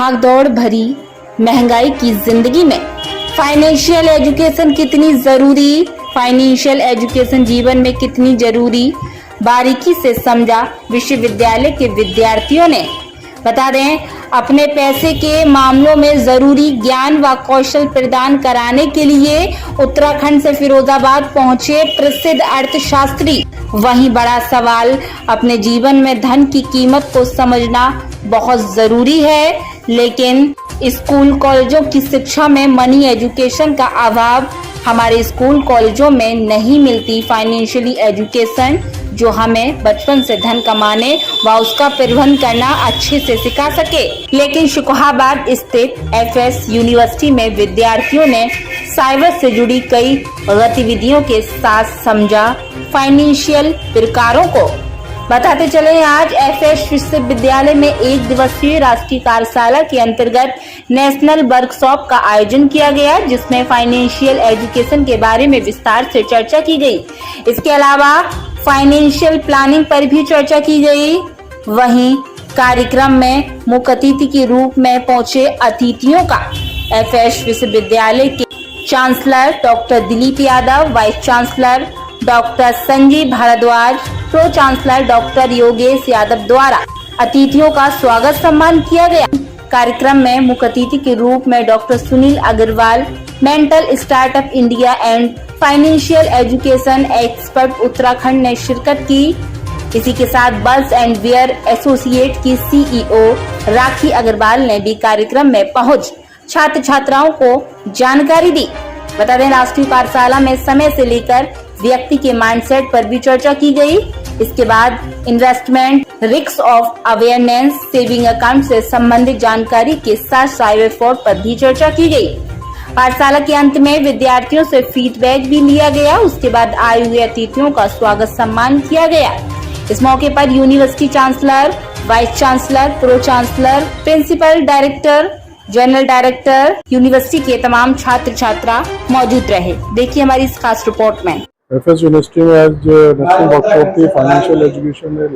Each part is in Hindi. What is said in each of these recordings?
भागदौड़ भरी महंगाई की जिंदगी में फाइनेंशियल एजुकेशन कितनी जरूरी, फाइनेंशियल एजुकेशन जीवन में कितनी जरूरी बारीकी से समझा विश्वविद्यालय के विद्यार्थियों ने। बता दें, अपने पैसे के मामलों में जरूरी ज्ञान व कौशल प्रदान कराने के लिए उत्तराखंड से फिरोजाबाद पहुंचे प्रसिद्ध अर्थशास्त्री। वहीं बड़ा सवाल, अपने जीवन में धन की कीमत को समझना बहुत जरूरी है, लेकिन स्कूल कॉलेजों की शिक्षा में मनी एजुकेशन का अभाव। हमारे स्कूल कॉलेजों में नहीं मिलती फाइनेंशियली एजुकेशन जो हमें बचपन से धन कमाने व उसका प्रबंधन करना अच्छे से सिखा सके। लेकिन शुकहाबाद स्थित एफएस यूनिवर्सिटी में विद्यार्थियों ने साइबर से जुड़ी कई गतिविधियों के साथ समझा फाइनेंशियल प्रकारों को। बताते चले, आज एफएस विश्वविद्यालय में 1 दिवसीय राष्ट्रीय कार्यशाला के अंतर्गत नेशनल वर्कशॉप का आयोजन किया गया, जिसमें फाइनेंशियल एजुकेशन के बारे में विस्तार से चर्चा की गई। इसके अलावा फाइनेंशियल प्लानिंग पर भी चर्चा की गई। वहीं कार्यक्रम में मुख्य अतिथि के रूप में पहुंचे अतिथियों का एफएस विश्वविद्यालय के chancellor doctor Dilip Yadav, vice chancellor doctor Sanjeev Bhardwaj, pro chancellor doctor Yogesh Yadav द्वारा अतिथियों का स्वागत सम्मान किया गया। कार्यक्रम में मुख्य अतिथि के रूप में doctor Sunil Agarwal, mental startup India and financial education expert Uttarakhand ने शिरकत की। इसी के साथ बल्स एंड वियर एसोसिएट की सीईओ राखी अग्रवाल ने भी कार्यक्रम में पहुंच छात्र छात्राओं को जानकारी दी। बता दें, राष्ट्रीय कार्यशाला में समय से लेकर व्यक्ति के माइंडसेट पर भी चर्चा की गई। इसके बाद investment, risk of awareness, saving account से संबंधित जानकारी के साथ साइबर फ्रॉड पर भी चर्चा की गई। पाठशाला के अंत में विद्यार्थियों से फीडबैक भी लिया गया। उसके बाद आए हुए अतिथियों का स्वागत सम्मान किया गया। इस मौके पर university chancellor, vice chancellor, pro chancellor, principal director, general director, university के तमाम छात्र छात्रा मौजूद रहे। देखिए हमारी इस खास रिपोर्ट में। एफएस यूनिवर्सिटी में आज नेशनल वर्कशॉप की फाइनेंशियल एजुकेशन में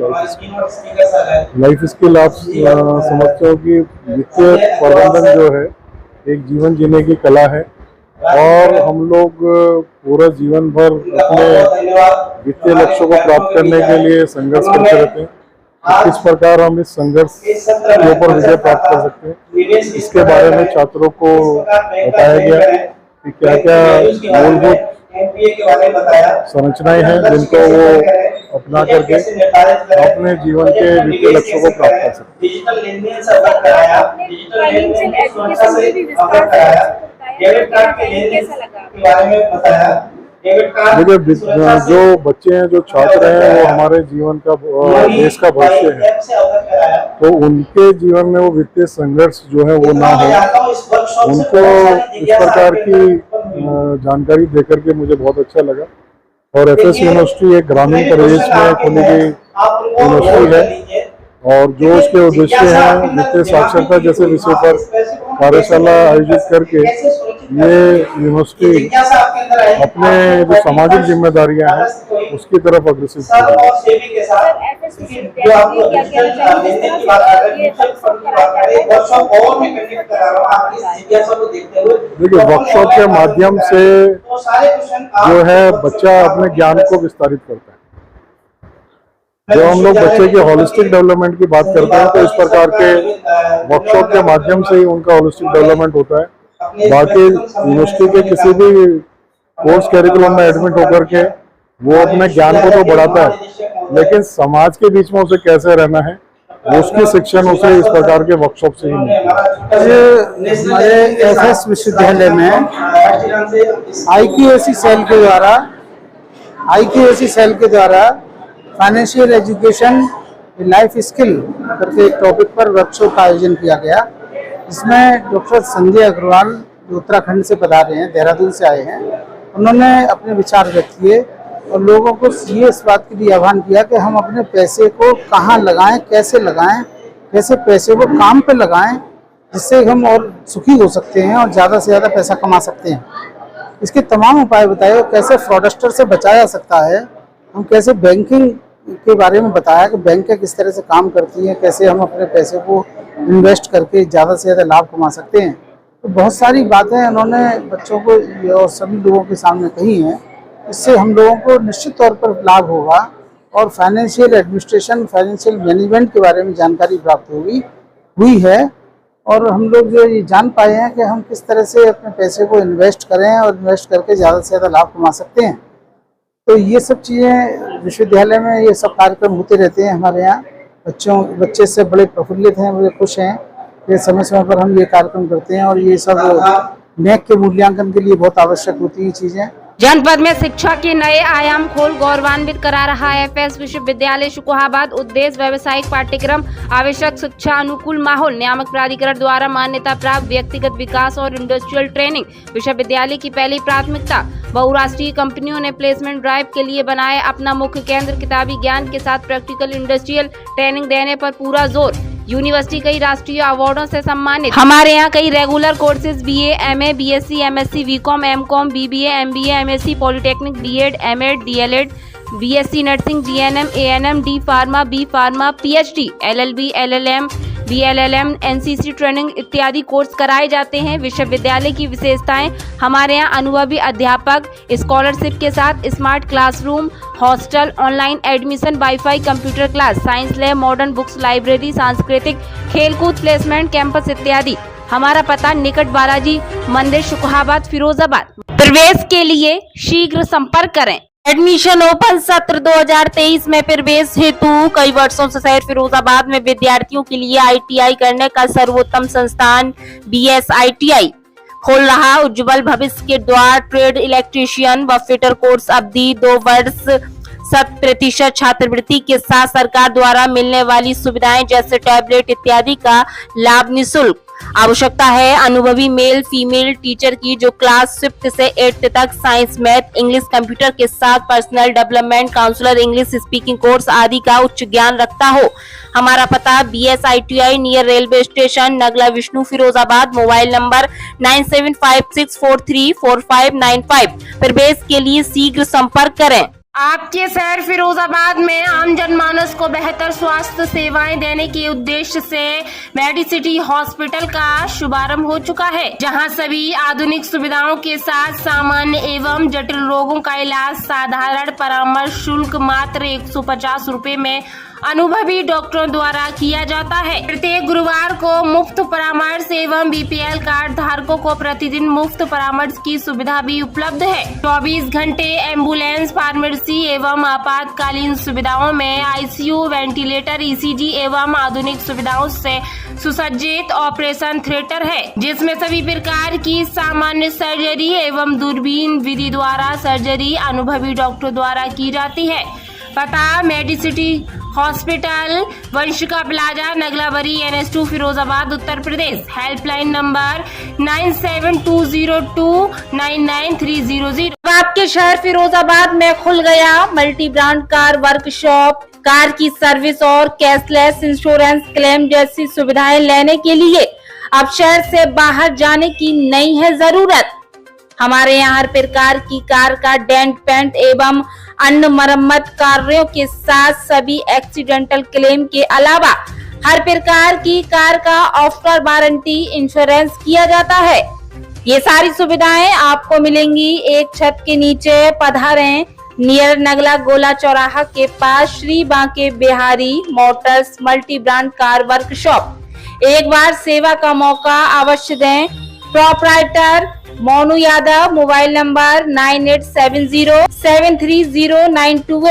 लाइफ स्किल आप समझते हो कि वित्तीय प्रबंधन जो है एक जीवन जीने की कला है, और हम लोग पूरा जीवन भर अपने वित्तीय लक्ष्यों को प्राप्त करने के लिए संघर्ष करते रहते हैं। किस प्रकार हम इस संघर्ष के ऊपर विजय प्राप्त कर सकते हैं, इसके बारे में छात्रों को बताया गया कि क्या क्या मूलभूत संरचनाएं हैं जिनको वो अपना करके अपने जीवन के वित्तीय लक्ष्यों को प्राप्त कर सकते हैं। देखिए, जो बच्चे हैं, जो छात्र हैं, वो हमारे जीवन का, देश का भविष्य है, तो उनके जीवन में वो वित्तीय संघर्ष जो है वो ना हो, उनको इस प्रकार की जानकारी देकर के मुझे बहुत अच्छा लगा। और एफएस यूनिवर्सिटी एक ग्रामीण परिवेश में खुली गई यूनिवर्सिटी है, और जो उसके उद्देश्य हैं वित्तीय साक्षरता जैसे विषय पर कार्यशाला आयोजित करके ये यूनिवर्सिटी अपने जो सामाजिक जिम्मेदारियां हैं उसकी तरफ अग्रसर है। देखिए, वर्कशॉप के माध्यम से जो है बच्चा अपने ज्ञान को विस्तारित करता है। जब हम लोग बच्चे के होलिस्टिक डेवलपमेंट की बात करते हैं तो इस प्रकार के वर्कशॉप के माध्यम से ही उनका होलिस्टिक डेवलपमेंट होता है। बाकी यूनिवर्सिटी के किसी भी कोर्स कैरिकुलम में एडमिट होकर के वो अपने ज्ञान को तो बढ़ाता है, लेकिन समाज के बीच में उसे कैसे रहना है उसकी शिक्षण उसे इस प्रकार के वर्कशॉप से ही मिलती है। हमारे एफएस विश्वविद्यालय में आईक्यूएसी सेल के द्वारा फाइनेंशियल एजुकेशन लाइफ स्किल करके एक टॉपिक पर वर्कशॉप का आयोजन किया गया। इसमें डॉक्टर संजय अग्रवाल जो उत्तराखंड से पधारे हैं, देहरादून से आए हैं, उन्होंने अपने विचार व्यक्त किए और लोगों को ये इस बात के लिए आह्वान किया कि हम अपने पैसे को कहाँ लगाएं, कैसे पैसे को काम पे लगाएं, जिससे हम और सुखी हो सकते हैं और ज़्यादा से ज़्यादा पैसा कमा सकते हैं। इसके तमाम उपाय बताए, कैसे फ्रॉडस्टर से बचाया जा सकता है, हम कैसे बैंकिंग के बारे में बताया कि बैंकें किस तरह से काम करती हैं, कैसे हम अपने पैसे को इन्वेस्ट करके ज़्यादा से ज़्यादा लाभ कमा सकते हैं। तो बहुत सारी बातें उन्होंने बच्चों को और सभी लोगों के सामने कही हैं। इससे हम लोगों को निश्चित तौर पर लाभ होगा और फाइनेंशियल एडमिनिस्ट्रेशन, फाइनेंशियल मैनेजमेंट के बारे में जानकारी प्राप्त हुई है और हम लोग जो ये जान पाए हैं कि हम किस तरह से अपने पैसे को इन्वेस्ट करें और इन्वेस्ट करके ज़्यादा से ज़्यादा लाभ कमा सकते हैं। तो ये सब चीज़ें विश्वविद्यालय में ये सब कार्यक्रम होते रहते हैं हमारे यहाँ। बच्चे से बड़े प्रफुल्लित हैं, बड़े खुश हैं कि समय समय पर हम ये कार्यक्रम करते हैं और ये सब नैक के मूल्यांकन के लिए बहुत आवश्यक होती है चीज़ें। जनपद में शिक्षा के नए आयाम खोल गौरवान्वित करा रहा है एफएस विश्वविद्यालय शुकोहाबाद। उद्देश्य व्यावसायिक पाठ्यक्रम, आवश्यक शिक्षा, अनुकूल माहौल, नियामक प्राधिकरण द्वारा मान्यता प्राप्त व्यक्तिगत विकास और इंडस्ट्रियल ट्रेनिंग। विश्वविद्यालय की पहली प्राथमिकता। बहुराष्ट्रीय कंपनियों ने प्लेसमेंट ड्राइव के लिए बनाए अपना मुख्य केंद्र। किताबी ज्ञान के साथ प्रैक्टिकल इंडस्ट्रियल ट्रेनिंग देने पर पूरा जोर। यूनिवर्सिटी कई राष्ट्रीय अवार्डों से सम्मानित। हमारे यहाँ कई regular courses BA, MA, BSc, MSc, BCom, MCom, BBA, MBA, MSc, polytechnic, BEd, MEd, DElEd, BSc nursing, GNM, ANM, D pharma, B pharma, PhD, LLB, LLM, BLLM, NCC training इत्यादि कोर्स कराए जाते हैं। विश्वविद्यालय की विशेषताएं, हमारे यहाँ अनुभवी अध्यापक, स्कॉलरशिप के साथ smart classroom, hostel, online admission, wifi, computer class, science lab, modern books, library, सांस्कृतिक, खेलकूद, प्लेसमेंट कैंपस इत्यादि। हमारा पता निकट बालाजी मंदिर, शुकोहाबाद, फिरोजाबाद। प्रवेश के लिए शीघ्र संपर्क करें। एडमिशन ओपन सत्र 2023 में प्रवेश हेतु कई वर्षों से शहर फिरोजाबाद में विद्यार्थियों के लिए आईटीआई करने का सर्वोत्तम संस्थान BSITI खोल रहा। उज्जवल भविष्य के द्वार। ट्रेड इलेक्ट्रीशियन व फिटर कोर्स अवधि 2 वर्ष, 100% छात्रवृत्ति के साथ सरकार द्वारा मिलने वाली सुविधाएं जैसे टैबलेट इत्यादि का लाभ निःशुल्क। आवश्यकता है अनुभवी मेल फीमेल टीचर की जो क्लास 5th से 8th तक साइंस, मैथ, इंग्लिश, कंप्यूटर के साथ personal development, counsellor, English speaking course आदि का उच्च ज्ञान रखता हो। हमारा पता BSITI near railway station, Nagla Vishnu, Firozabad. Mobile number 9756434595। प्रवेश के लिए शीघ्र संपर्क करें। आपके शहर फिरोजाबाद में आम जनमानस को बेहतर स्वास्थ्य सेवाएं देने के उद्देश्य से मेडिसिटी हॉस्पिटल का शुभारंभ हो चुका है, जहां सभी आधुनिक सुविधाओं के साथ सामान्य एवं जटिल रोगों का इलाज साधारण परामर्श शुल्क मात्र 150 रुपए में अनुभवी डॉक्टरों द्वारा किया जाता है। प्रत्येक गुरुवार को मुफ्त परामर्श एवं BPL कार्ड धारकों को प्रतिदिन मुफ्त परामर्श की सुविधा भी उपलब्ध है। 24 घंटे एम्बुलेंस, फार्मेसी एवं आपातकालीन सुविधाओं में ICU, वेंटिलेटर, ECG एवं आधुनिक सुविधाओं से सुसज्जित ऑपरेशन थिएटर है, जिसमें सभी प्रकार की सामान्य सर्जरी एवं दूरबीन विधि द्वारा सर्जरी अनुभवी डॉक्टर द्वारा की जाती है। पता Medicity hospital, Vanshika plaza, Naglabari, NS2, Firozabad, Uttar Pradesh. Helpline number 9720299300। आपके शहर फिरोजाबाद में खुल गया multi brand car workshop. Car की सर्विस और कैशलेस इंश्योरेंस क्लेम जैसी सुविधाएं लेने के लिए अब शहर से बाहर जाने की नहीं है जरूरत। हमारे यहाँ हर प्रकार की कार का डेंट, पेंट एवं अन्य मरम्मत कार्यों के साथ सभी एक्सीडेंटल क्लेम के अलावा हर प्रकार की कार का आफ्टर वारंटी इंश्योरेंस किया जाता है। ये सारी सुविधाएं आपको मिलेंगी एक छत के नीचे। पधारें नियर नगला गोला चौराहा के पास Shri Banke Bihari motors multi brand car workshop. एक बार सेवा का मौका अवश्य दें। Proprietor Monu Yadav. Mobile number 9870730928।